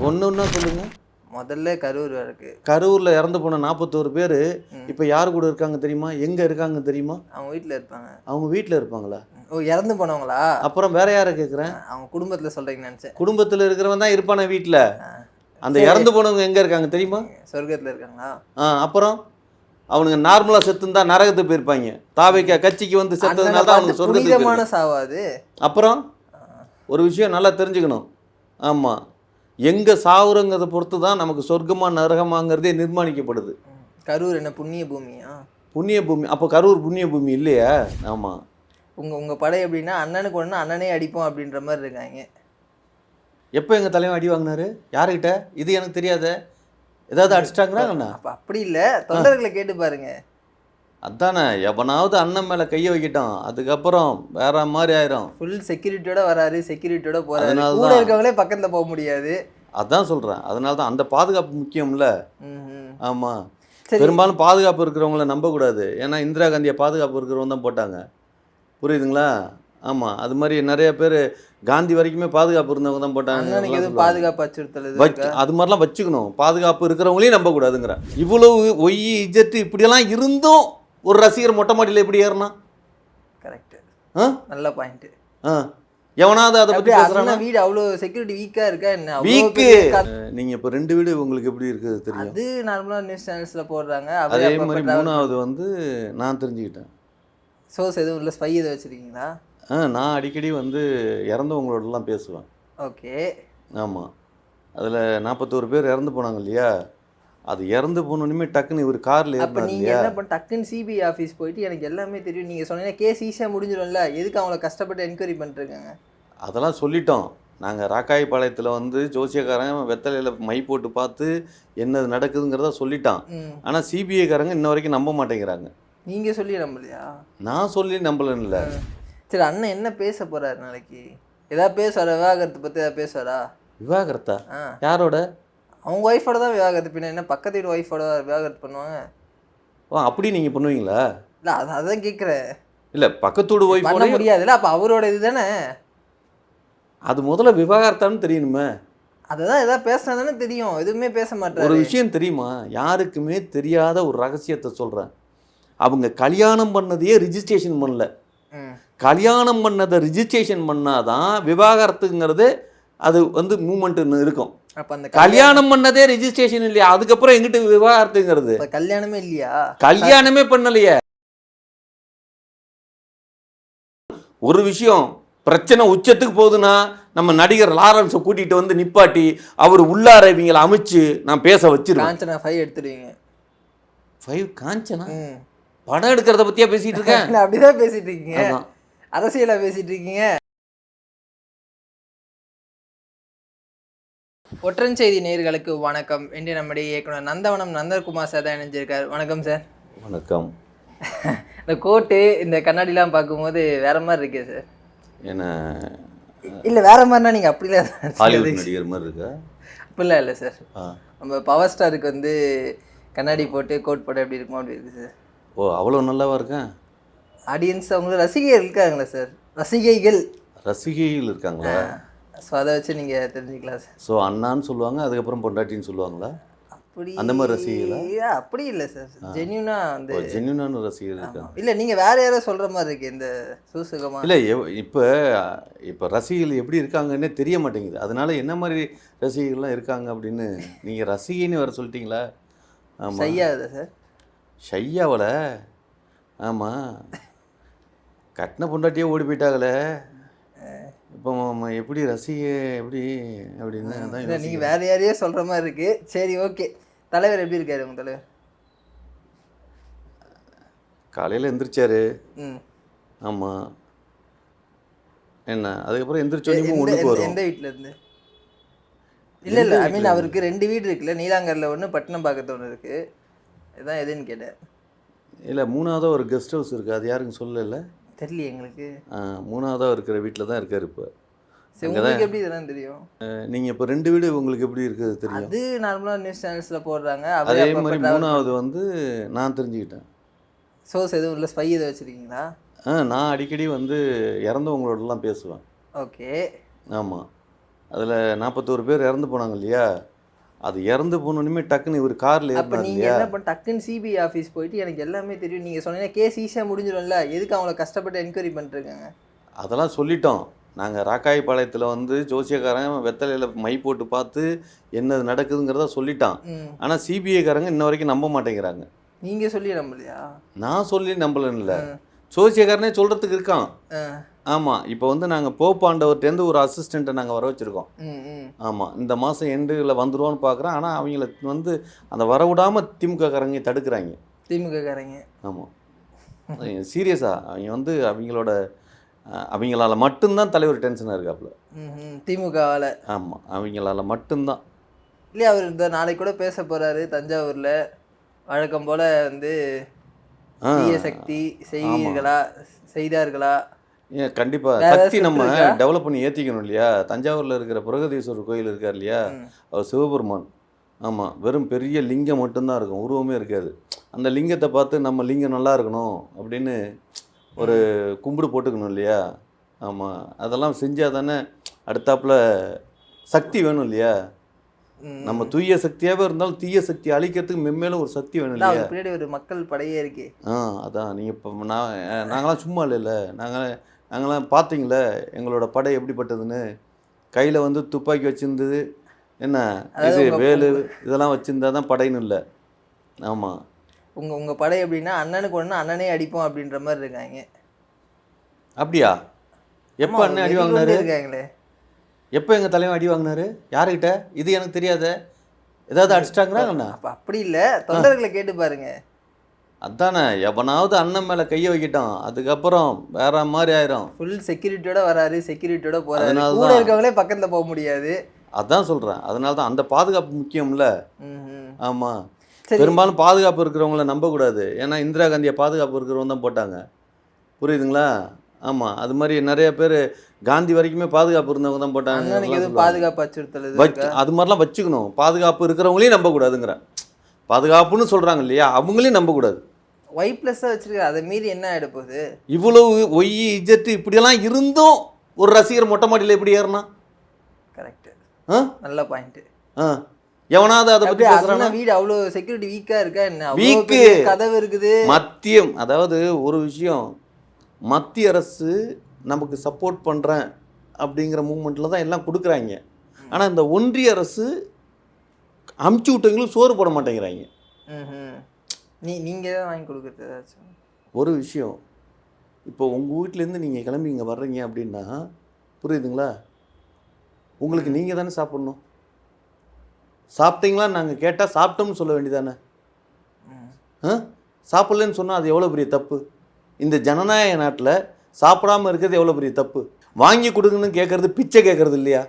ஒன்று ஒன்றா சொல்லுங்கள். முதல்ல கரூர் இருக்கு. கரூரில் இறந்து போன 41 பேர் இப்போ யார் கூட இருக்காங்க தெரியுமா? எங்கே இருக்காங்க தெரியுமா? அவங்க வீட்டில் இருப்பாங்க. அவங்க வீட்டில் இருப்பாங்களா? ஓ, இறந்து போனவங்களா? அப்புறம் வேற யாரை கேட்குறேன்? அவங்க குடும்பத்தில் சொல்கிறீங்கன்னு நினச்சேன். குடும்பத்தில் இருக்கிறவன் தான் இருப்பானே வீட்டில். அந்த இறந்து போனவங்க எங்கே இருக்காங்க தெரியுமா? சொர்க்கத்தில் இருக்காங்களா? அப்புறம் அவனுங்க நார்மலாக செத்துந்தா நரகத்துக்கு போயிருப்பாங்க. தாவேக்கா கட்சிக்கு வந்து செத்ததுனால தான் அவனுக்கு சொர்க்கத்துக்கு சாவாது. அப்புறம் ஒரு விஷயம் நல்லா தெரிஞ்சுக்கணும். ஆமாம், எங்கே சாவுறங்கிறத பொறுத்து தான் நமக்கு சொர்க்கமாக நரகமாங்கிறதே நிர்மாணிக்கப்படுது. கரூர் என்ன புண்ணிய பூமியா? புண்ணிய பூமி. அப்போ கரூர் புண்ணிய பூமி இல்லையா? ஆமாம். உங்கள் படை எப்படின்னா அண்ணனுக்கு ஒன்று அண்ணனே அடிப்போம் அப்படின்ற மாதிரி இருக்காங்க. எப்போ எங்கள் தலைவன் அடி வாங்கினாரு? யாருக்கிட்ட? இது எனக்கு தெரியாத. ஏதாவது அடிச்சிட்டாங்களா அண்ணா? அப்போ அப்படி இல்லை, தொண்டர்களை கேட்டு பாருங்க. அதானே, எவனாவது அண்ணன் மேலே கையை வைக்கிட்டான், அதுக்கப்புறம் வேற மாதிரி ஆயிரும். ஃபுல் செக்யூரிட்டியோட வராரு, செக்யூரிட்டியோட போறாரு, கூட இருக்கவங்களே பக்கத்தில் போக முடியாது. அதான் சொல்கிறேன். அதனால தான் அந்த பாதுகாப்பு முக்கியம்ல. ஆமாம், பெரும்பாலும் பாதுகாப்பு இருக்கிறவங்கள நம்பக்கூடாது. ஏன்னா இந்திரா காந்தியை பாதுகாப்பு இருக்கிறவங்க தான் போட்டாங்க. புரியுதுங்களா? ஆமாம், அது மாதிரி நிறைய பேர் காந்தி வரைக்குமே பாதுகாப்பு இருந்தவங்க தான் போட்டாங்க. பாதுகாப்பு அச்சுறுத்தல் அது மாதிரிலாம் வச்சுக்கணும். பாதுகாப்பு இருக்கிறவங்களையும் நம்பக்கூடாதுங்கிற. இவ்வளவு ஒய் இஜெட்டு இப்படியெல்லாம் இருந்தும் ஒரு ரசிகர் மொட்டை மாடியில் எப்படி ஏறினா? கரெக்ட், நல்ல பாயிண்ட். எவனாவது அதை பற்றி பேசுறானா? வீடு அவ்வளோ செக்யூரிட்டி வீக்காக இருக்கா என்ன? வீக்கு. நீங்கள் இப்போ 2 வீடு உங்களுக்கு எப்படி இருக்குது தெரியும்? அது நார்மலாக நியூஸ் சேனல்ஸில் போடுறாங்க. அதே மாதிரி 3வது வந்து நான் தெரிஞ்சுக்கிட்டேன். சோர்ஸ் எதுவும் இல்லை, ஸ்பை எதுவும் வச்சுருக்கீங்களா? நான் அடிக்கடி வந்து இறந்தவங்களோடலாம் பேசுவேன். ஓகே. ஆமாம், அதில் 41 பேர் இறந்து போனாங்க இல்லையா? அது இறந்து போனோன்னுமே டக்குன்னு இவர் காரில் ஏறினார். நீங்கள் என்ன பண்ண டக்குன்னு சிபிஐ ஆஃபீஸ் போயிட்டு எனக்கு எல்லாமே தெரியும் நீங்கள் சொன்னீங்கன்னா கேஸ் ஈஸியாக முடிஞ்சிடும்ல, எதுக்கு அவங்கள கஷ்டப்பட்டு என்கொயரி பண்ணிருக்காங்க? அதெல்லாம் சொல்லிட்டோம். நாங்கள் ராக்காய்பாளையத்தில் வந்து ஜோசியக்காரன் வெத்தலையில் மை போட்டு பார்த்து என்னது நடக்குதுங்கிறத சொல்லிட்டான். ஆனால் சிபிஐக்காரங்க இன்ன வரைக்கும் நம்ப மாட்டேங்கிறாங்க. நீங்கள் சொல்லி நம்பலையா? நான் சொல்லி நம்பலன்னு. சரி, அண்ணன் என்ன பேச போகிறாரு நாளைக்கு? ஏதாவது பேசுவாரா? விவாகரத்தை பற்றி ஏதாவது பேசுவாரா? விவாகரத்தா? யாரோட? அவங்க ஒய்ஃபோட தான் விவாகரத்து. பின்ன என்ன பக்கத்து வீட்டு ஒய்ஃபோட விவாகரத்து பண்ணுவாங்க? அப்படி நீங்கள் பண்ணுவீங்களா? இல்லை, அதான் கேட்குறேன். இல்லை, பக்கத்து வீடு ஒய்ஃப் பண்ண முடியாதுல்ல, அப்போ அவரோட இது தானே. அது முதல்ல விவாகரத்தான்னு தெரியணுமே. அதுதான் எதாவது பேசினா தானே தெரியும். எதுவுமே பேச மாட்டேன். ஒரு விஷயம் தெரியுமா? யாருக்குமே தெரியாத ஒரு ரகசியத்தை சொல்கிறேன். அவங்க கல்யாணம் பண்ணதையே ரிஜிஸ்ட்ரேஷன் பண்ணல. கல்யாணம் பண்ணதை ரிஜிஸ்ட்ரேஷன் பண்ணாதான் விவாகரத்துங்கிறது அது வந்து மூமெண்ட்னு இருக்கும். கல்யாணம் பண்ணதே ரிஜிஸ்ட்ரேஷன் இல்லையா, அதுக்கப்புறம் எங்கிட்ட விவாகரத்துங்கிறது? கல்யாணமே இல்லையா? கல்யாணமே பண்ணலையே. ஒரு விஷயம் பிரச்சனை உச்சத்துக்கு போகுதுன்னா நம்ம நடிகர் லாரன்ஸை கூட்டிகிட்டு வந்து நிப்பாட்டி அவர் உள்ளார இவங்களை அமைச்சு நான் பேச வச்சிருக்கேன். காஞ்சனா 5 எடுத்துடுவீங்க. 5 காஞ்சனா படம் எடுக்கிறத பற்றியா பேசிகிட்டு இருக்கேன்? அப்படிதான் பேசிகிட்டு இருக்கீங்க, அரசியலாக பேசிகிட்டு இருக்கீங்க. ஒற்றன் செய்தி நேயர்களுக்கு வணக்கம். இன்று நம்முடைய இயக்குனர் நந்தவனம் நந்தகுமார் சார் தான் இணைஞ்சிருக்கார். வணக்கம் சார். வணக்கம். இந்த கோட்டு இந்த கண்ணாடிலாம் பார்க்கும்போது வேற மாதிரி இருக்கே சார். என்ன இல்லை, வேற மாதிரினா நீங்கள் அப்படிலாம் ஹாலிவுட் நடிகர் மாதிரி இருக்கா? அப்படிலாம் இல்லை சார். நம்ம பவர் ஸ்டாருக்கு வந்து கண்ணாடி போட்டு கோட் போட்டு எப்படி இருக்குமோ அப்படி இருக்குது சார். ஓ, அவ்வளோ நல்லாவா இருக்கேன்? ஆடியன்ஸ் அவங்களுக்கு ரசிகைகள் இருக்காங்களா சார்? ரசிகைகள் இருக்காங்களா? ஸோ அதை வச்சு நீங்கள் தெரிஞ்சுக்கலாம் சார். ஸோ அண்ணான்னு சொல்லுவாங்க, அதுக்கப்புறம் பொண்டாட்டின்னு சொல்லுவாங்களா? அப்படி அந்த மாதிரி ரசிகைகளா? அப்படி இல்லை சார், ஜென்யூனா வந்து ஜென்யூனான ரசிகர் இருக்காங்க. இல்லை, நீங்கள் வேற யாரோ சொல்கிற மாதிரி இருக்கு இந்த சூசகமாக. இல்லை, இப்போ ரசிகைகள் எப்படி இருக்காங்கன்னே தெரிய மாட்டேங்குது. அதனால என்ன மாதிரி ரசிகைகள்லாம் இருக்காங்க அப்படின்னு நீங்கள் ரசிகைன்னு வேறு சொல்லிட்டீங்களா? ஆமாம். ஷையாவதா சார்? ஷையாவல? ஆமாம், கட்டின பொண்டாட்டியே ஓடி போயிட்டாங்களே, இப்போ எப்படி ரசிகை எப்படி அப்படின்னு தான். நீங்கள் வேறு யாரையோ சொல்கிற மாதிரி இருக்குது. சரி, ஓகே. தலைவர் எப்படி இருக்காரு உங்கள் தலைவர்? காலையில் எந்திரிச்சாரு. ஆமாம். என்ன அதுக்கப்புறம் எந்திரிச்சோன்னே ஒன்றுக்கு வரும். எந்த வீட்டில் இருந்து? இல்லை, ஐ மீன் அவருக்கு 2 வீடு இருக்குல்ல, நீலாங்கரில் ஒன்று, பட்டினம்பாக்கத்தில் ஒன்று இருக்குது. இதுதான் எதுன்னு கேட்டேன். இல்லை, 3ஆவதாக ஒரு கெஸ்ட் ஹவுஸ் இருக்குது. அது யாருக்கும் சொல்லலை? தெரியல எங்களுக்கு. 3ஆவதாக இருக்கிற வீட்டில் தான் இருக்கார் இப்போ. உங்களுக்கு எப்படி இதெல்லாம் தெரியும்? நீங்கள் இப்போ 2 வீடு உங்களுக்கு எப்படி இருக்குது தெரியும்? அது நார்மலாக நியூஸ் சேனல்ஸில் போடுறாங்க. அதே மாதிரி 3ஆவது வந்து நான் தெரிஞ்சுக்கிட்டேன். சோர்ஸ் எதுவும் இல்லை, ஸ்பை எதுவும் வச்சுருக்கீங்களா? நான் அடிக்கடி வந்து இறந்தவங்களோடலாம் பேசுவேன். ஓகே. ஆமாம், அதில் 41 பேர் இறந்து போனாங்க இல்லையா, அது இறந்து போனோன்னுமே டக்குன்னு இவர் காரில் அப்போ ஏறினார் நீங்கள் இல்லையா. என்ன பண்ண டக்குன்னு சிபிஐ ஆஃபீஸ் போயிட்டு எனக்கு எல்லாமே தெரியும் நீங்கள் சொன்னீங்கன்னா கேஸ் ஈஸியாக முடிஞ்சிடும்ல, எதுக்கு அவங்கள கஷ்டப்பட்டு என்கொயரி பண்ணிருக்காங்க? அதெல்லாம் சொல்லிட்டோம். நாங்கள் ராக்காயபாளையத்தில் வந்து ஜோசியக்காரன் வெத்தலையில் மை போட்டு பார்த்து என்ன நடக்குதுங்கிறத சொல்லிட்டான். ம். ஆனால் சிபிஐக்காரங்க இன்ன வரைக்கும் நம்ப மாட்டேங்கிறாங்க. நீங்கள் சொல்லி நம்பலையா? நான் சொல்லி நம்பலன்னு இல்லை, ஜோசியக்காரனே சொல்கிறதுக்கு இருக்கான். ஆமாம், இப்போ வந்து நாங்கள் போப்பாண்டவர்கிட்டேருந்து ஒரு அசிஸ்டண்ட்டை நாங்கள் வர வச்சுருக்கோம். ஆமாம், இந்த மாதம் எண்டில் வந்துடுவோன்னு பார்க்குறேன். ஆனால் அவங்கள வந்து அந்த வரவிடாமல் திமுககாரங்க தடுக்கிறாங்க. திமுககாரங்க? ஆமாம், சீரியஸாக அவங்க வந்து அவங்களால மட்டும்தான் தலைவர் டென்ஷனாக இருக்காப்புல திமுகவால். ஆமாம், அவங்களால மட்டும்தான். இல்லையா, அவர் இந்த நாளைக்கு கூட பேச போகிறாரு தஞ்சாவூரில், வழக்கம் போல் வந்து தீய சக்தி செய்தார்களா? ஏன் கண்டிப்பாக சக்தி நம்ம டெவலப் பண்ணி ஏற்றிக்கணும் இல்லையா. தஞ்சாவூரில் இருக்கிற பிரகதீஸ்வரர் கோயில் இருக்கார் இல்லையா, அவர் சிவபெருமான். ஆமாம், வெறும் பெரிய லிங்கம் மட்டும்தான் இருக்கும், உருவமே இருக்காது. அந்த லிங்கத்தை பார்த்து நம்ம லிங்கம் நல்லா இருக்கணும் அப்படின்னு ஒரு கும்பிடு போட்டுக்கணும் இல்லையா. ஆமாம், அதெல்லாம் செஞ்சால் தானே அடுத்தாப்புல சக்தி வேணும் இல்லையா. நம்ம தூய சக்தியாகவே இருந்தாலும் தீய சக்தி அழிக்கிறதுக்கு மென்மேலும் ஒரு சக்தி வேணும் இல்லையா. பின்னாடி ஒரு மக்கள் படையே இருக்கே. அதான் நீங்கள் இப்போ நாங்களாம் சும்மா இல்லைல்ல, நாங்களாம் பார்த்தீங்களே எங்களோட படை எப்படிப்பட்டதுன்னு. கையில் வந்து துப்பாக்கி வச்சுருந்தது, என்ன இது வேலு இதெல்லாம் வச்சுருந்தா தான் படைன்னு இல்லை. ஆமாம், உங்கள் படை எப்படின்னா அண்ணனுக்கு ஒன்று அண்ணனே அடிப்போம் அப்படின்ற மாதிரி இருக்காங்க. அப்படியா? எப்போ அண்ணன் அடி வாங்கினாரு? இருக்காங்களே. எப்போ எங்கள் தலைவன் அடி வாங்கினாரு? யாருக்கிட்ட? இது எனக்கு தெரியாத. ஏதாவது அடிச்சிட்டாங்களா? அப்போ அப்படி இல்லை, தொண்டர்களை கேட்டு பாருங்க. அதானே, எவனாவது அண்ணன் மேலே கையை வைக்கிட்டான் அதுக்கப்புறம் வேற மாதிரி ஆயிரும். ஃபுல் செக்யூரிட்டியோட வராரு, செக்யூரிட்டியோட போறாரு, கூட இருக்கவங்களே பக்கத்தில் போக முடியாது. அதான் சொல்கிறேன், அதனால தான் அந்த பாதுகாப்பு முக்கியம்ல. ஆமாம், பெரும்பாலும் பாதுகாப்பு இருக்கிறவங்கள நம்பக்கூடாது. ஏன்னா இந்திரா காந்தியை பாதுகாப்பு இருக்கிறவங்க தான் போட்டாங்க, புரியுதுங்களா. ஆமாம், அது மாதிரி நிறைய பேர் காந்தி வரைக்குமே பாதுகாப்பு இருந்தவங்க தான் போட்டாங்க. பாதுகாப்பு அச்சுறுத்தல் அது மாதிரிலாம் வச்சுக்கணும். பாதுகாப்பு இருக்கிறவங்களையும் நம்பக்கூடாதுங்கிற, பாதுகாப்புன்னு சொல்கிறாங்க இல்லையா, அவங்களையும் நம்பக்கூடாது. ஒய்+ஆக வச்சுருக்காரு, அதை மீறி என்ன ஆகிட போகுது? இவ்வளவு ஒய் இஜெட்டு இப்படியெல்லாம் இருந்தும் ஒரு ரசிகர் மொட்டை மாடியில் எப்படி ஏறினா? கரெக்டு, நல்ல பாயிண்ட்டு. எவனாவது அதை பற்றி பேசுகிறானா? வீடு அவ்வளோ செக்யூரிட்டி வீக்காக இருக்கா என்ன? வீக்கு கதவு இருக்குது. மத்தியம், அதாவது ஒரு விஷயம், மத்திய அரசு நமக்கு சப்போர்ட் பண்ணுறேன் அப்படிங்கிற மூமெண்ட்டில் தான் எல்லாம் கொடுக்குறாங்க. ஆனால் இந்த ஒன்றிய அரசு அமுச்சு விட்டவங்களும் சோறு போட மாட்டேங்கிறாங்க. நீங்கள் தான் வாங்கி கொடுக்குறது ஏதாச்சும் ஒரு விஷயம். இப்போ உங்கள் வீட்டிலேருந்து நீங்கள் கிளம்பி இங்கே வர்றீங்க அப்படின்னா, புரியுதுங்களா, உங்களுக்கு நீங்கள் தானே சாப்பிட்ணும். சாப்பிட்டீங்களான்னு நாங்கள் கேட்டால் சாப்பிட்டோம்னு சொல்ல வேண்டியதானே. சாப்பிட்லன்னு சொன்னால் அது எவ்வளோ பெரிய தப்பு. இந்த ஜனநாயக நாட்டில் சாப்பிடாமல் இருக்கிறது எவ்வளோ பெரிய தப்பு. வாங்கி கொடுங்கன்னு கேட்குறது பிச்சை கேட்குறது இல்லையா?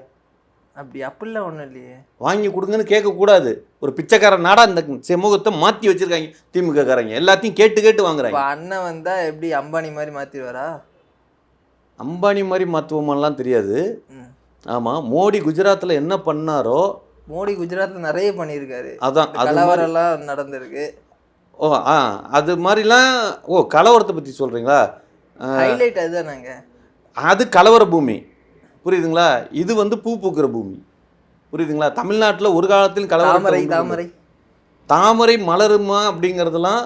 அப்படிலாம் ஒன்றும் இல்லையே. வாங்கி கொடுங்கன்னு கேட்கக்கூடாது. ஒரு பிச்சைக்கார நாடாக இந்த சமூகத்தை மாற்றி வச்சுருக்காங்க திமுககாரங்க. எல்லாத்தையும் கேட்டு கேட்டு வாங்குறாங்க. அண்ணன் வந்தால் எப்படி அம்பானி மாதிரி மாற்றிடுவாரா? அம்பானி மாதிரி மாற்றுவோமெல்லாம் தெரியாது. ஆமாம், மோடி குஜராத்தில் என்ன பண்ணாரோ, மோடி குஜராத்தில் நிறைய பண்ணியிருக்காரு. அதான் கலவரெல்லாம் நடந்திருக்கு. அது மாதிரிலாம். கலவரத்தை பற்றி சொல்கிறீங்களா? ஹைலைட் அதுதானாங்க. அது கலவர பூமி, புரியுதுங்களா. இது வந்து பூ பூக்கிற பூமி, புரியுதுங்களா. தமிழ்நாட்டில் ஒரு காலத்தில் கலவரம், தாமரை மலருமா அப்படிங்கிறதுலாம்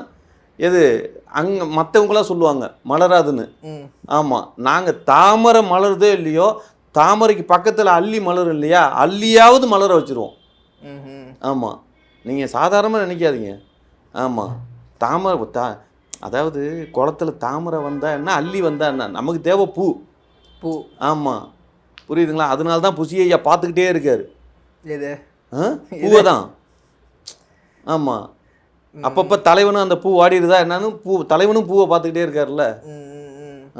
எது அங்கே மற்றவங்களாம் சொல்லுவாங்க மலராதுன்னு. ஆமாம், நாங்கள் தாமரை மலருதோ இல்லையோ, தாமரைக்கு பக்கத்தில் அல்லி மலரும் இல்லையா, அல்லியாவது மலர வச்சுருவோம். ஆமாம், நீங்கள் சாதாரணமாக நினைக்காதீங்க. ஆமாம், தாமரை அதாவது குளத்தில் தாமரை வந்தால் என்ன, அல்லி வந்தால் என்ன, நமக்கு தேவை பூ. ஆமாம், புரியுதுங்களா. அதனால தான் புசியையா பார்த்துக்கிட்டே இருக்காரு. பூவை தான். ஆமாம், அப்பப்போ தலைவனும் அந்த பூ வாடிடுதா என்னன்னு தலைவனும் பூவை பார்த்துக்கிட்டே இருக்காருல்ல.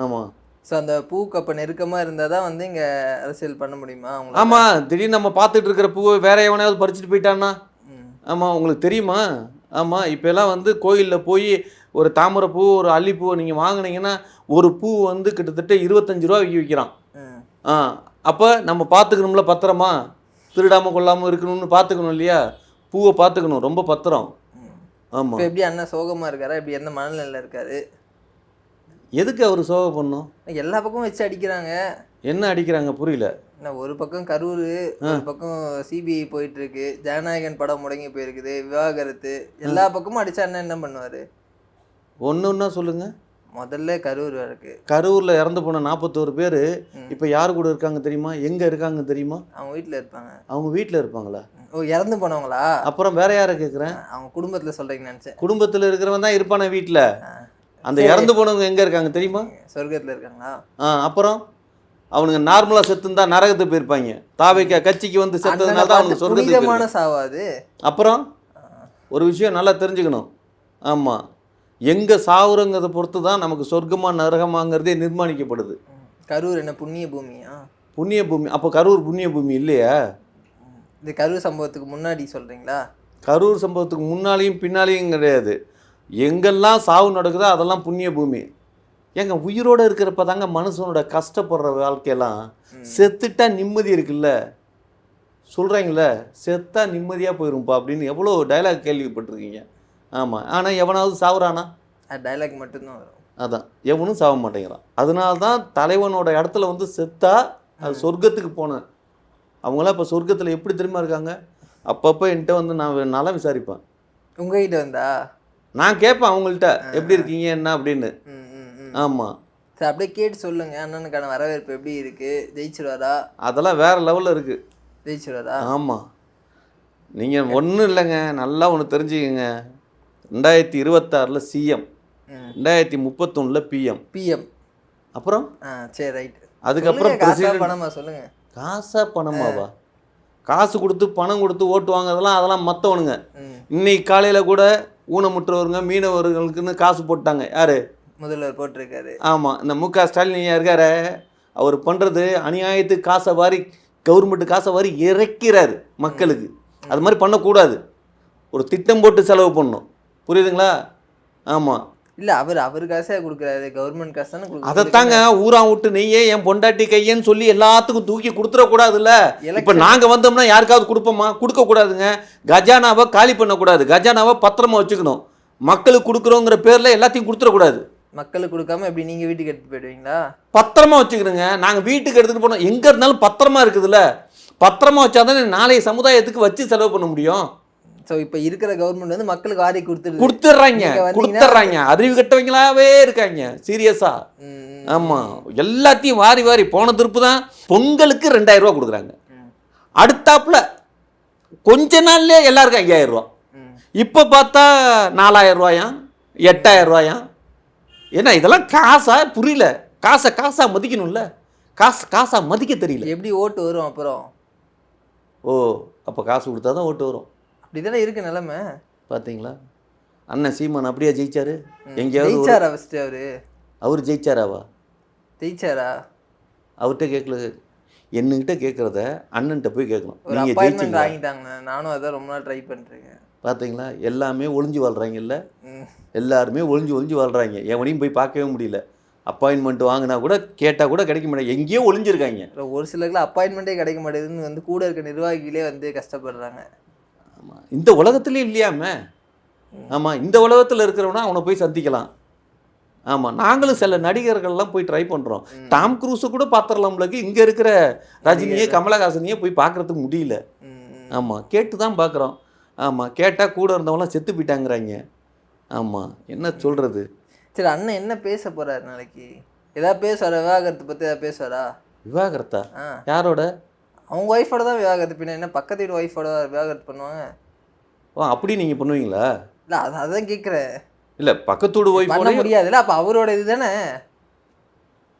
ஆமாம், ஸோ அந்த பூக்கு அப்போ நெருக்கமாக இருந்தால் தான் வந்து இங்கே அரசியல் பண்ண முடியுமா? ஆமாம், திடீர்னு நம்ம பார்த்துட்டு இருக்கிற பூவை வேற எவனையாவது பறிச்சுட்டு போயிட்டான்னா. ஆமாம், உங்களுக்கு தெரியுமா? ஆமாம், இப்போல்லாம் வந்து கோயிலில் போய் ஒரு தாமரை பூ ஒரு அல்லிப்பூவை நீங்கள் வாங்கினீங்கன்னா ஒரு பூ வந்து கிட்டத்தட்ட 25 ரூபா விற்கிறான். அப்போ நம்ம பார்த்துக்கணும்ல, பத்திரமா திருடாமல் கொள்ளாமல் இருக்கணும்னு பார்த்துக்கணும் இல்லையா. பூவை பார்த்துக்கணும், ரொம்ப பத்திரம். ஆமாம், இப்போ எப்படி அண்ணன் சோகமாக இருக்காரா? இப்படி எந்த மனநிலையில் இருக்காரு? எதுக்கு அவர் சோகம் பண்ணும்? எல்லா பக்கமும் வச்சு அடிக்கிறாங்க. என்ன அடிக்கிறாங்க புரியல. என்ன ஒரு பக்கம் கரூர், ஒரு பக்கம் சிபிஐ போயிட்டு இருக்கு, ஜனநாயகன் படம் முடங்கி போயிருக்குது, விவாகரத்து, எல்லா பக்கமும் அடிச்சா என்ன பண்ணுவாரு? ஒன்று சொல்லுங்க. முதல்ல கரூர் இருக்கு. கரூரில் இறந்து போன 41 பேர் இப்போ யார் கூட இருக்காங்க தெரியுமா? எங்கே இருக்காங்க தெரியுமா? அவங்க வீட்டில் இருப்பாங்க. அவங்க வீட்டில் இருப்பாங்களா? ஓ, இறந்து போனவங்களா? அப்புறம் வேற யாரை கேட்குறேன்? அவங்க குடும்பத்தில் சொல்கிறீங்கன்னு நினச்சேன். குடும்பத்தில் இருக்கிறவன் தான் இருப்பானே வீட்டில். அந்த இறந்து போனவங்க எங்கே இருக்காங்க தெரியுமா? சொர்க்கத்தில் இருக்காங்களா? அப்புறம் அவனுங்க நார்மலாக செத்துந்தா நரகத்துக்கு போயிருப்பாங்க. தாவைக்கா கட்சிக்கு வந்து செத்ததுனால தான் அவனுக்கு சொர்க்கத்துக்கு சாவாது. அப்புறம் ஒரு விஷயம் நல்லா தெரிஞ்சுக்கணும். ஆமாம், எங்கே சாவுறங்கிறத பொறுத்து தான் நமக்கு சொர்க்கமா நரகமாங்கிறதே நிர்மாணிக்கப்படுது. கரூர் என்ன புண்ணிய பூமியா? புண்ணிய பூமி. அப்போ கரூர் புண்ணிய பூமி இல்லையா? இந்த கரூர் சம்பவத்துக்கு முன்னாடி சொல்கிறீங்களா? கரூர் சம்பவத்துக்கு முன்னாலேயும் பின்னாலேயும் கிடையாது. எங்கெல்லாம் சாவு நடக்குதோ அதெல்லாம் புண்ணிய பூமி. ஏங்க உயிரோடு இருக்கிறப்ப தாங்க மனுஷனோட கஷ்டப்படுற வாழ்க்கையெல்லாம். செத்துட்டா நிம்மதி இருக்குல்ல, சொல்கிறீங்களே, செத்தா நிம்மதியாக போயிரும்ப்பா அப்படின்னு எவ்வளோ டைலாக் கேள்விப்பட்டிருக்கீங்க. ஆமாம், ஆனால் எவனாவது சாவுறானா? டைலாக் மட்டும்தான் வரும். அதான், எவனும் சாக மாட்டேங்கிறான். அதனால தான் தலைவனோட இடத்துல வந்து செத்தா அது சொர்க்கத்துக்கு போனேன். அவங்களாம் இப்போ சொர்க்கத்தில் எப்படி தெரியுமா இருக்காங்க? அப்பப்போ என்கிட்ட வந்து நான் நல்லா விசாரிப்பேன். உங்ககிட்ட வந்தா நான் கேட்பேன் அவங்கள்ட்ட, எப்படி இருக்கீங்க என்ன அப்படின்னு. ஆமாம் சார், அப்படியே கேட்டு சொல்லுங்க. அண்ணனுக்கான வரவேற்பு எப்படி இருக்கு? ஜெயிச்சிருவாரா? அதெல்லாம் வேற லெவலில் இருக்குது. ஜெயிச்சிருவாரா? ஆமாம், நீங்கள் ஒன்றும் இல்லைங்க, நல்லா ஒன்று தெரிஞ்சுக்கங்க. 2026 சிஎம், 2031 பிஎம். அப்புறம் சரி, ரைட். அதுக்கப்புறம் பணமா சொல்லுங்க. காசா பணமாவா? காசு கொடுத்து பணம் கொடுத்து ஓட்டு வாங்குறதெல்லாம் அதெல்லாம் மற்றவனுங்க. இன்னைக்கு காலையில் கூட ஊனமுற்றவருங்க மீனவர்களுக்குன்னு காசு போட்டாங்க. யார்? முதல்வர் போட்டிருக்காரு. ஆமாம், இந்த முக ஸ்டாலின் இருக்காரு. அவர் பண்ணுறது அநியாயத்துக்கு காசை வாரி, கவர்மெண்ட்டு காசை வாரி இறக்கிறாரு மக்களுக்கு. அது மாதிரி பண்ணக்கூடாது. ஒரு திட்டம் போட்டு செலவு பண்ணணும், புரியுதுங்களா? ஆமாம், இல்லை அவர் காசே கொடுக்குறாரு, கவர்மெண்ட் காசு தானே கொடுக்குறாரு. அதைத்தாங்க ஊரா விட்டு நெய்யே என் பொண்டாட்டி கையன்னு சொல்லி எல்லாத்துக்கும் தூக்கி கொடுத்துடக்கூடாதுல்ல. இப்போ நாங்கள் வந்தோம்னா யாருக்காவது கொடுப்போமா? கொடுக்கக்கூடாதுங்க. கஜானாவை காலி பண்ணக்கூடாது, கஜானாவை பத்திரமா வச்சுக்கணும். மக்களுக்கு கொடுக்குறோங்கிற பேரில் எல்லாத்தையும் கொடுத்துடக்கூடாது. மக்களுக்கு கொடுக்காம எப்படி நீங்கள் வீட்டுக்கு எடுத்துகிட்டு போயிடுவீங்களா? பத்திரமா வச்சுக்கிறோங்க. நாங்கள் வீட்டுக்கு எடுத்துகிட்டு போனோம், எங்கே இருந்தாலும் பத்திரமா இருக்குதுல்ல. பத்திரமா வச்சாதானே நாளைய சமுதாயத்துக்கு வச்சு செலவு பண்ண முடியும். ஸோ இப்போ இருக்கிற கவர்மெண்ட் வந்து மக்களுக்கு வாரி கொடுத்துட்றாங்க. அறிவு கட்டவங்களாவே இருக்காங்க சீரியஸா. ஆமாம், எல்லாத்தையும் வாரி வாரி. போன திருப்பு தான் பொங்கலுக்கு 2000 ரூபா கொடுக்குறாங்க. அடுத்தாப்புல கொஞ்ச நாள்லேயே எல்லாருக்கும் 5000 ரூபா. இப்போ பார்த்தா 4000 ரூபாயாம், 8000 ரூபாயாம். ஏன்னா இதெல்லாம் காசா? புரியல. காசா மதிக்கணும்ல. காசா மதிக்க தெரியல. எப்படி ஓட்டு வரும் அப்புறம்? ஓ, அப்போ காசு கொடுத்தா தான் ஓட்டு வரும். அப்படிதானே இருக்கு நிலைமை. பார்த்தீங்களா? அண்ணன் சீமான் அப்படியே ஜெயிச்சாரு. எங்கேயாவது ஜெயிச்சாரா? ஃபர்ஸ்ட் அவர் ஜெயிச்சாராவா? ஜெயிச்சாரா? அவர்கிட்ட கேட்கல, என்னகிட்ட கேட்குறத அண்ணன்கிட்ட போய் கேட்கணும். நீங்கள் ஜெயிச்சிங்க வாங்கிட்டாங்க. நானும் அதான் ரொம்ப நாள் ட்ரை பண்ணுறேன். பார்த்தீங்களா? எல்லாமே ஒளிஞ்சு வாழ்கிறாங்கல்ல. எல்லாருமே ஒளிஞ்சு வாழ்கிறாங்க. எவனையும் போய் பார்க்கவே முடியல. அப்பாயின்மெண்ட் வாங்கினா கூட கேட்டால் கூட கிடைக்க மாட்டேங்குது, எங்கேயோ ஒளிஞ்சிருக்காங்க. ஒரு சிலருக்குலாம் அப்பாயின்மெண்ட்டே கிடைக்க மாட்டேங்குதுன்னு வந்து கூட இருக்க நிர்வாகிகளே வந்து கஷ்டப்படுறாங்க. ஆமாம், இந்த உலகத்துலேயும் இல்லையாம. ஆமாம், இந்த உலகத்தில் இருக்கிறவனா அவனை போய் சந்திக்கலாம். ஆமாம், நாங்களும் சில நடிகர்கள்லாம் போய் ட்ரை பண்ணுறோம். டாம் க்ரூஸை கூட பார்த்துடலாம்லக்கு, இங்கே இருக்கிற ரஜினியே கமலஹாசனையே போய் பார்க்குறதுக்கு முடியல. ஆமாம், கேட்டு தான் பார்க்குறோம். ஆமாம், கேட்டால் கூட இருந்தவங்களாம் செத்து போயிட்டாங்கிறாங்க. ஆமாம், என்ன சொல்கிறது? சரி, அண்ணன் என்ன பேச போகிறாரு நாளைக்கு? ஏதாவது பேசுவாரா? விவாகரத்தை பற்றி ஏதாவது பேசுவாரா? விவாகரத்தா? யாரோட? அவங்க ஒய்ஃபோட தான் விவாகரத்து. பின்ன என்ன பக்கத்து வீட்டு ஒய்ஃபோட விவாகரத்து பண்ணுவாங்க? ஓ, அப்படி நீங்கள் பண்ணுவீங்களா? இல்லை, அதான் கேட்குறேன். இல்லை, பக்கத்தோட ஒய்ஃப் பண்ண முடியாதுல்ல. அப்போ அவரோட இது தானே.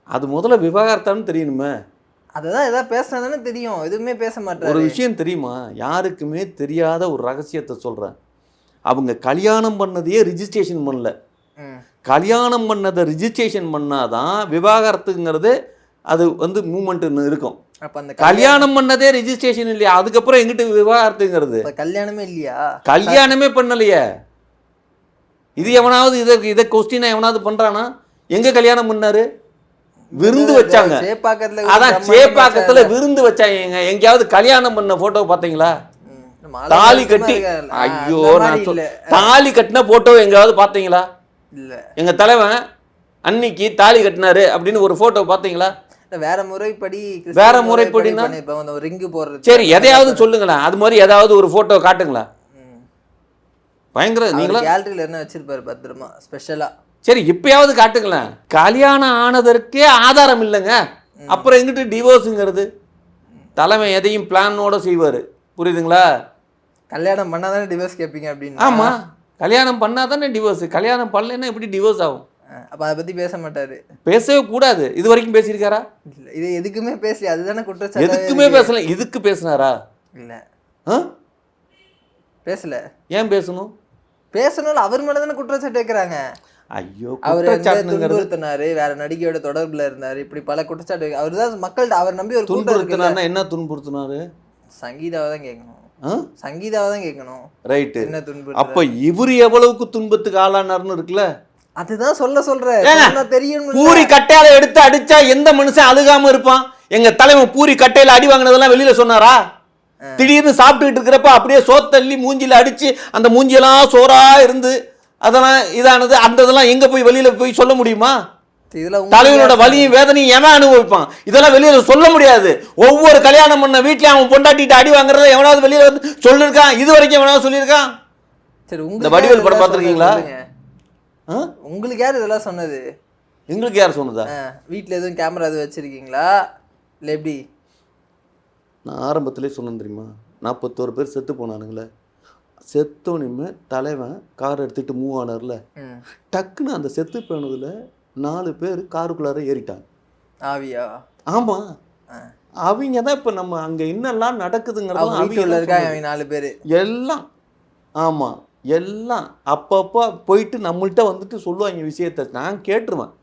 அது முதல்ல விவாகரத்தான்னு தெரியணுமே. அதுதான் எதாவது பேசினா தானே தெரியும். எதுவுமே பேச மாட்டேன். ஒரு விஷயம் தெரியுமா? யாருக்குமே தெரியாத ஒரு ரகசியத்தை சொல்கிறேன். அவங்க கல்யாணம் பண்ணதையே ரிஜிஸ்ட்ரேஷன் பண்ணல. கல்யாணம் பண்ணதை ரிஜிஸ்ட்ரேஷன் பண்ணாதான் விவாகரத்துங்கிறது அது வந்து மூமெண்ட்னு இருக்கும். அப்போ அந்த கல்யாணம் பண்ணதே ரிஜிஸ்ட்ரேஷன் இல்லையா, அதுக்கப்புறம் எங்கிட்ட விவாகரத்துங்கிறது? கல்யாணமே இல்லையா? கல்யாணமே பண்ணலையே. இது எவனாவது இதை கொஸ்டினை எவனாவது பண்ணுறானா? எங்கே கல்யாணம் பண்ணாரு? விருந்து வச்சாங்க. அதான் சேப்பாக்கத்துல விருந்து வச்சாங்க. எங்கேயாவது கல்யாணம் பண்ண போட்டோ பார்த்தீங்களா? தாலி கட்டி, ஐயோ நான் தாலி கட்டின போட்டோ எங்கேயாவது பார்த்தீங்களா? இல்ல. எங்க தலைவன் அன்னைக்கு தாலி கட்டினாரு அப்படின்னு ஒரு போட்டோ பார்த்தீங்களா? வேற முறைப்படி வேற முறைப்படினா பண்ணிருப்பாங்க, ஒரு ரிங்கு போடுறது. சரி, எதையாவது சொல்லுங்களேன், அது மாதிரி ஏதாவது ஒரு ஃபோட்டோ காட்டுங்களேன். பயங்கர நீங்களா கேலரியில் என்ன வச்சிருப்பாரு பத்திரமா ஸ்பெஷலா. சரி, இப்பயாவது காட்டுங்களேன். கல்யாணம் ஆனதற்கே ஆதாரம் இல்லைங்க, அப்புறம் எங்கிட்டு டிவோர்ஸுங்கிறது? தலைமை எதையும் பிளானோட செய்வார், புரியுதுங்களா? கல்யாணம் பண்ணாதானே டிவோர்ஸ் கேட்பீங்க அப்படின்னு. ஆமாம், கல்யாணம் பண்ணால் தானே டிவோர்ஸ். கல்யாணம் பண்ணலைன்னா எப்படி டிவோர்ஸ் ஆகும்? அப்போ அதை பற்றி பேச மாட்டார், பேசவே கூடாது. இது வரைக்கும் பேசியிருக்காரா? இல்லை, இது எதுக்குமே பேசல, அதுதானே குற்றச்சாட்டு. எதுக்குமே பேசல, இதுக்கு பேசினாரா? இல்லை, ஆ பேசல. ஏன் பேசணும்? பேசணும், அவர் மேலே தானே குற்றச்சாட்டு வைக்கிறாங்க. ஐயோ, அவர் துன்புறுத்தினாரு, வேற நடிகையோட தொடர்புல இருந்தாரு, இப்படி பல குற்றச்சாட்டு. அவர் தான் மக்கள்கிட்ட அவர் நம்பி ஒரு துன்புறுத்தினாருன்னா என்ன துன்புறுத்தினாரு? சங்கீதாவை தான் கேட்கணும், சங்கீதாவை தான் கேட்கணும். ரைட்டு. என்ன துன்பு? அப்ப இவரு எவ்வளவுக்கு துன்பத்துக்கு ஆளானார்னு இருக்குல்ல, அதுதான் சொல்றேன். தெரியும், பூரி கட்டையால எடுத்து அடிச்சா எந்த மனுஷன் அழுகாம இருப்பான்? எங்க தலைமை பூரி கட்டையில அடி வாங்கினதெல்லாம் வெளியில சொன்னாரா? திடீர்னு சாப்பிட்டுக்கிட்டு இருக்கிறப்ப அப்படியே சோத்தள்ளி மூஞ்சில அடிச்சு அந்த மூஞ்சியெல்லாம் சோறா இருந்து அதெல்லாம் இதானது, அந்த இதெல்லாம் எங்க போய் வெளியில போய் சொல்ல முடியுமா? தலைவனோட வலியும் வேதனையும் எவன் அனுபவிப்பான்? இதெல்லாம் வெளியில சொல்ல முடியாது. ஒவ்வொரு கல்யாணம் பண்ண வீட்லயும் அவன் பொண்டாட்டிட்டு அடி வாங்குறத எவனாவது வெளியில வந்து சொல்லிருக்கான்? இது வரைக்கும் எவனாவது சொல்லியிருக்கான்? சரி, இந்த வடிவேல் படம் பார்த்துருக்கீங்களா? உங்களுக்கு யார் இதெல்லாம் சொன்னது? எங்களுக்கு யார் சொன்னதா? வீட்டில் எதுவும் கேமரா எதுவும் வச்சிருக்கீங்களா இல்லை எப்படி? நான் ஆரம்பத்திலே சொன்னேன் தெரியுமா, 41 பேர் செத்து போனானுங்களே, செத்தோனுமே தலைவன் கார் எடுத்துகிட்டு மூவ் ஆனார்ல, டக்குன்னு அந்த செத்து போனதில் 4 பேர் காருக்குள்ளார ஏறிட்டாங்க. ஆவியா? ஆமாம், அவங்க தான் இப்போ நம்ம அங்கே என்னெல்லாம் நடக்குதுங்கிறதெல்லாம் வீட்டில் இருக்காங்க அவங்க 4 பேர் எல்லாம். ஆமாம், எல்லாம் அப்பப்போ போயிட்டு நம்மள்கிட்ட வந்துட்டு சொல்லுவாங்க விஷயத்த, நான் கேட்டுருவேன்,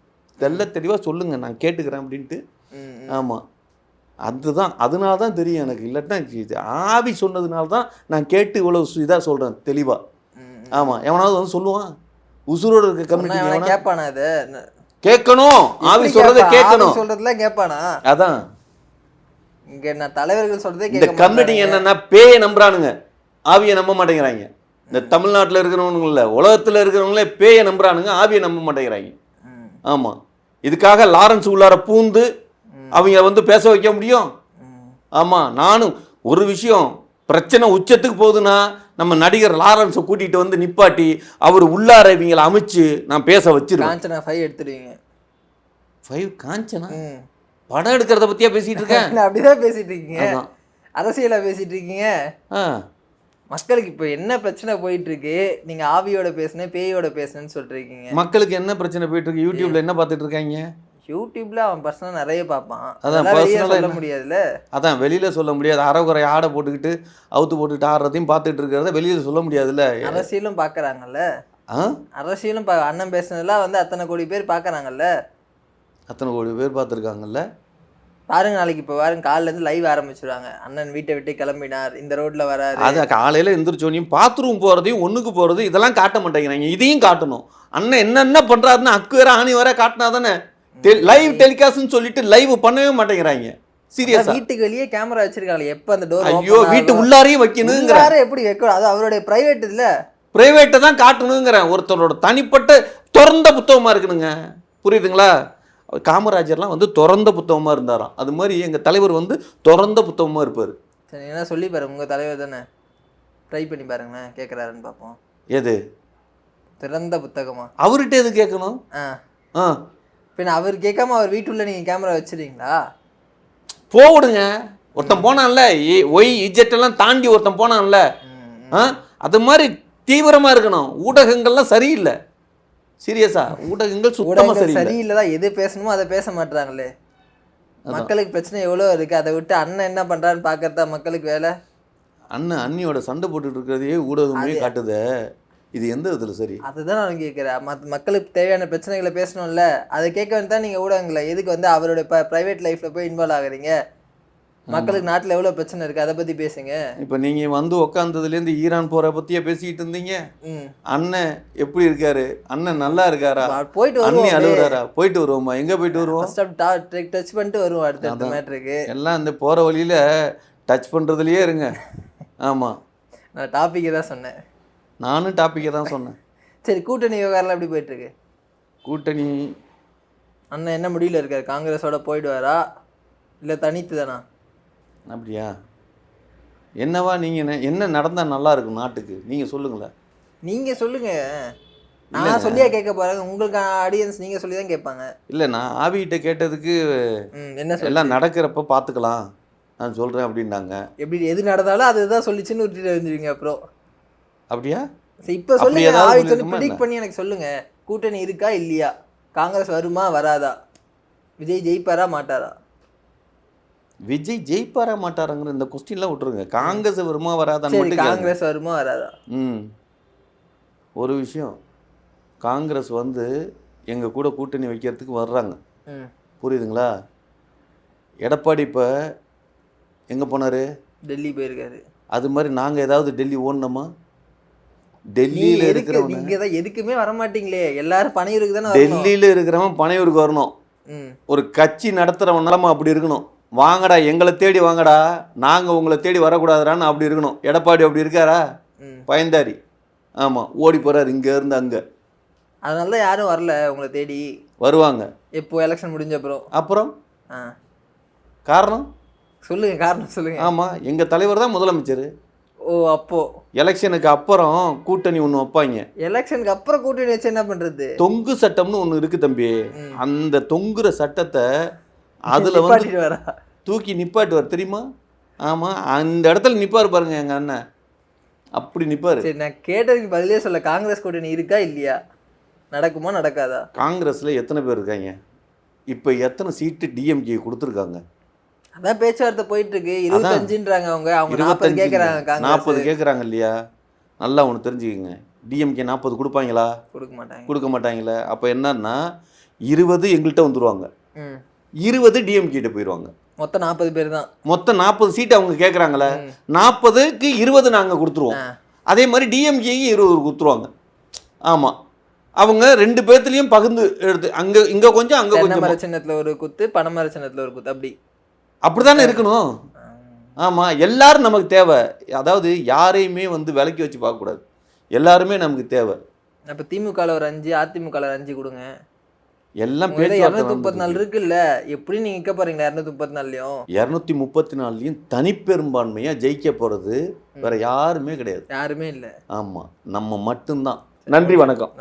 தெளிவாக சொல்லுங்கள் நான் கேட்டுக்கிறேன் அப்படின்ட்டு. ஆமாம், அதுதான், அதனால தான் தெரியும் எனக்கு. இல்லாட்டினா இது ஆவி சொன்னதுனால தான் நான் கேட்டு இவ்வளோ இதாக சொல்கிறேன் தெளிவாக. ஆமாம், எவனாவது வந்து சொல்லுவான்? உசுரோடு இருக்க கம்யூனிட்டி கேட்பானா? இதை கேட்கணும், ஆவி சொல்கிறத கேட்கணும், சொல்கிறதுல கேட்பானா? அதான் இங்கே நான் தலைவர்கள் சொல்கிறதே இந்த கம்யூனிட்டி என்னென்னா பேயை நம்புறானுங்க, ஆவியை நம்ப மாட்டேங்கிறாங்க. இந்த தமிழ்நாட்டில் இருக்கிறவனுங்கள, உலகத்தில் இருக்கிறவங்களே பேயை நம்புறானுங்க, ஆவியை நம்ப மாட்டேங்கிறாங்க. ஆமாம், இதுக்காக லாரன்ஸ் உள்ளார பூந்து அவங்க வந்து பேச வைக்க முடியும்? ஆமாம், நானும் ஒரு விஷயம் பிரச்சனை உச்சத்துக்கு போகுதுன்னா நம்ம நடிகர் லாரன்ஸை கூட்டிகிட்டு வந்து நிப்பாட்டி அவர் உள்ளார இவங்களை அமைச்சு நான் பேச வச்சிருவேன். காஞ்சனா 5 எடுத்துடுவீங்க. 5 காஞ்சனா படம் எடுக்கிறத பற்றியா பேசிகிட்டு இருக்கேன்? அப்படிதான் பேசிகிட்டு இருக்கீங்க, அரசியலாக பேசிகிட்டு இருக்கீங்க. மக்களுக்கு இப்போ என்ன பிரச்சனை போயிட்டு இருக்கு? நீங்க ஆவியோட பேசுனேன், பேயோட பேசுனேன்னு சொல்றீங்க. மக்களுக்கு என்ன பிரச்சனை போயிட்டு இருக்கு? யூடியூப்ல என்ன பார்த்துட்டு இருக்காங்க? யூடியூப்ல அவன் பர்சனலாக நிறைய பார்ப்பான், அதான் பர்சனலாக சொல்ல முடியாதுல்ல. அதான் வெளியில சொல்ல முடியாது. அறகுறை ஆடை போட்டுக்கிட்டு அவுத்து போட்டுக்கிட்டு ஆடுறதையும் பார்த்துட்டு இருக்கிறத வெளியில சொல்ல முடியாதுல்ல. அரசியலும் பார்க்குறாங்கல்ல, அரசியலும் அண்ணன் பேசுனதெல்லாம் வந்து அத்தனை கோடி பேர் பார்க்குறாங்கல்ல, அத்தனை கோடி பேர் பார்த்துருக்காங்கல்ல. பாருங்க, நாளைக்கு இப்போ பாருங்க, காலையிலேருந்து லைவ் ஆரம்பிச்சிடுவாங்க. அண்ணன் வீட்டை விட்டு கிளம்பினார், இந்த ரோட்ல வராரு. அது காலையில் எந்திரிச்சோனையும் பாத்ரூம் போகிறதையும் ஒன்றுக்கு போகிறது இதெல்லாம் காட்ட மாட்டேங்கிறாங்க. இதையும் காட்டணும். அண்ணன் என்னென்ன பண்ணுறாருன்னு அக்கு வேற ஆணி வர காட்டினா தானே லைவ் டெலிகாஸ்ட்னு சொல்லிட்டு லைவ் பண்ணவே மாட்டேங்கிறாங்க. சீரியஸா வீட்டுக்கு வெளியே கேமரா வச்சிருக்காங்க. எப்போ அந்த டோர், ஐயோ வீட்டு உள்ளாரையும் வைக்கணுங்கிற, எப்படி வைக்கணும்? அது அவருடைய பிரைவேட் இல்ல, பிரைவேட்டை தான் காட்டணுங்கிறேன். ஒருத்தரோட தனிப்பட்ட திறந்த புத்தகமாக இருக்கணுங்க, புரியுதுங்களா? காமராஜர்லாம் வந்து திறந்த புத்தகமாக இருந்தாராம், அது மாதிரி எங்கள் தலைவர் வந்து திறந்த புத்தகமாக இருப்பார். சரி, என்ன சொல்லி பாருங்க, உங்கள் தலைவர் தானே, ட்ரை பண்ணி பாருங்களேன், கேட்குறாருன்னு பார்ப்போம். எது திறந்த புத்தகமா? அவர்கிட்ட எது கேட்கணும்? பின்ன அவர் கேட்காம அவர் வீட்டுள்ள நீங்கள் கேமரா வச்சுருவீங்களா? போடுங்க, ஒருத்தன் போனான்ல, ஒய் இஜெட்டெல்லாம் தாண்டி ஒருத்தன் போனான்ல, அது மாதிரி தீவிரமாக இருக்கணும். ஊடகங்கள்லாம் சரியில்லை, சீரியஸா ஊடகங்கள் சுத்தமாக சரியில்லை தான். எது பேசணுமோ அதை பேச மாட்டாங்களே. மக்களுக்கு பிரச்சனை எவ்வளோ இருக்குது, அதை விட்டு அண்ணன் என்ன பண்ணுறான்னு பார்க்கறதா மக்களுக்கு வேலை. அண்ணன் அண்ணியோட சண்டை போட்டுட்டு இருக்கிறதையே ஊடகமே காட்டுது. இது எந்த விதத்தில் சரி? அதுதான் நான் கேட்குறேன். மக்களுக்கு தேவையான பிரச்சனைகளை பேசணும்ல, அதை கேட்க வந்து தான் நீங்கள் ஊடகங்களை எதுக்கு வந்து அவரோட ப்ரைவேட் லைஃப்பில் போய் இன்வால்வ் ஆகுறீங்க? மக்களுக்கு நாட்டில் எவ்வளோ பிரச்சனை இருக்குது அதை பற்றி பேசுங்க. இப்போ நீங்கள் வந்து உட்காந்ததுலேருந்து ஈரான் போகிற பற்றியே பேசிக்கிட்டு இருந்தீங்க. அண்ணன் எப்படி இருக்காரு? அண்ணன் நல்லா இருக்காரா? போயிட்டு வருவோம், அழுகுறாரா? போயிட்டு வருவோமா? எங்கே போயிட்டு வருவோம்? டச் பண்ணிட்டு வருவோம். அடுத்த மேட்ருக்கு எல்லாம் இந்த போகிற வழியில் டச் பண்ணுறதுலையே இருங்க. ஆமாம், நான் டாப்பிக்கை தான் சொன்னேன். நானும் டாப்பிக்கை தான் சொன்னேன். சரி, கூட்டணி விவகாரம்லாம் எப்படி போயிட்டுருக்கு? கூட்டணி அண்ணன் என்ன முடிவில் இருக்காரு? காங்கிரஸோட போயிடுவாரா இல்லை தனித்து தானா? அப்படியா? என்னவா நீங்கள் என்ன நடந்தால் நல்லா இருக்கும் நாட்டுக்கு நீங்கள் சொல்லுங்களேன். நீங்கள் சொல்லுங்கள். நான் சொல்லியா கேட்க போகிறேன்? உங்களுக்கு ஆடியன்ஸ் நீங்கள் சொல்லி தான் கேட்பாங்க. இல்லை, நான் ஆவிகிட்ட கேட்டதுக்கு என்ன எல்லாம் நடக்கிறப்ப பார்த்துக்கலாம் நான் சொல்கிறேன் அப்படின்னாங்க. எப்படி எது நடந்தாலும் அதுதான் சொல்லிச்சுன்னு விட்டுட்டு வந்துடுவீங்க அப்புறம்? அப்படியா? இப்போ சொல்லுங்க, ஆவி சொல்லி ப்ரிடிக்ட் பண்ணி எனக்கு சொல்லுங்கள். கூட்டணி இருக்கா இல்லையா? காங்கிரஸ் வருமா வராதா? விஜய் ஜெயிப்பாரா மாட்டாரா? விஜய் ஜெயிப்பாரா மாட்டாராங்கிற இந்த கொஸ்டின்லாம் விட்டுருங்க. காங்கிரஸ் வருமா வராதான்னு காங்கிரஸ் வருமா வராதா? ஒரு விஷயம், காங்கிரஸ் வந்து எங்கள் கூட கூட்டணி வைக்கிறதுக்கு வர்றாங்க, புரியுதுங்களா? எடப்பாடி இப்போ எங்கே போனார்? டெல்லி போயிருக்காரு. அது மாதிரி நாங்கள் ஏதாவது டெல்லி ஓடணுமா? டெல்லியில் இருக்கிறவங்க இங்கே தான் எதுக்குமே வரமாட்டீங்களே, எல்லாரும் பனையூருக்கு தானே. டெல்லியில் இருக்கிறவன் பனையூருக்கு வரணும். ஒரு கட்சி நடத்துகிறவன் நிலமை அப்படி இருக்கணும். வாங்கடா எங்களை தேடி வாங்கடா, நாங்கள் உங்களை தேடி வரக்கூடாதுடான்னு அப்படி இருக்கணும். எடப்பாடி அப்படி இருக்காரா? பயந்தாரி. ஆமாம், ஓடி போகிறார் இங்கேருந்து அங்கே. அதனால தான் யாரும் வரல உங்களை தேடி. வருவாங்க எப்போ? எலெக்ஷன் முடிஞ்ச அப்புறம். காரணம் சொல்லுங்க, காரணம் சொல்லுங்க. ஆமாம், எங்கள் தலைவர் தான் முதலமைச்சர். ஓ, அப்போ எலெக்ஷனுக்கு அப்புறம் கூட்டணி ஒன்று வைப்பாங்க. எலெக்ஷனுக்கு அப்புறம் கூட்டணி வச்சு என்ன பண்ணுறது? தொங்கு சட்டம்னு ஒன்று இருக்குது தம்பி. அந்த தொங்குற சட்டத்தை அதில் வந்து தூக்கி நிப்பாட்டுவார், தெரியுமா? ஆமாம், அந்த இடத்துல நிற்பார் பாருங்க எங்கள் அண்ணன், அப்படி நிற்பார். சரி, நான் கேட்டதுக்கு பதிலே சொல்ல. காங்கிரஸ் கூட்டணி இருக்கா இல்லையா? நடக்குமா நடக்காதா? காங்கிரஸில் எத்தனை பேர் இருக்காங்க? இப்போ எத்தனை சீட்டு டிஎம்கே கொடுத்துருக்காங்க? அதான் பேச்சுவார்த்தை போயிட்டு இருக்கு. 25ன்றாங்க அவங்க 40 கேட்குறாங்க. 40 கேட்குறாங்க இல்லையா? நல்லா ஒன்று தெரிஞ்சுக்கங்க, டிஎம்கே 40 கொடுப்பாங்களா? கொடுக்க மாட்டாங்களே. அப்போ என்னன்னா 20 எங்கள்கிட்ட வந்துடுவாங்க, 20 டிஎம்கேட்ட போயிடுவாங்க. மொத்தம் 40 பேர் தான். மொத்தம் 40 சீட்டு அவங்க கேட்குறாங்களே, 40க்கு 20 நாங்கள் கொடுத்துருவோம். அதே மாதிரி டிஎம்கேக்கு 20 கொடுத்துருவாங்க. ஆமாம், அவங்க 2 பேர்த்துலையும் பகிர்ந்து எடுத்து இங்கே கொஞ்சம் அங்கே கொஞ்சம். மர சின்னத்தில் ஒரு குத்து, பணமர சின்னத்தில் ஒரு குத்து, அப்படி தானே இருக்கணும். ஆமாம், எல்லாரும் நமக்கு தேவை. அதாவது யாரையுமே வந்து விலைக்கு வச்சு பார்க்கக்கூடாது, எல்லாருமே நமக்கு தேவை. அப்போ திமுகவில் ஒரு 5, அதிமுகவில் ஒரு 5 கொடுங்க. எல்லாம் 234 இருக்குல்ல, எப்படி நீங்கள் நிற்க போகிறீங்களா? 234லையும் 234லையும் தனிப்பெரும்பான்மையாக ஜெயிக்க போகிறது வேற யாருமே கிடையாது, யாருமே இல்லை. ஆமாம், நம்ம மட்டும்தான். நன்றி, வணக்கம்.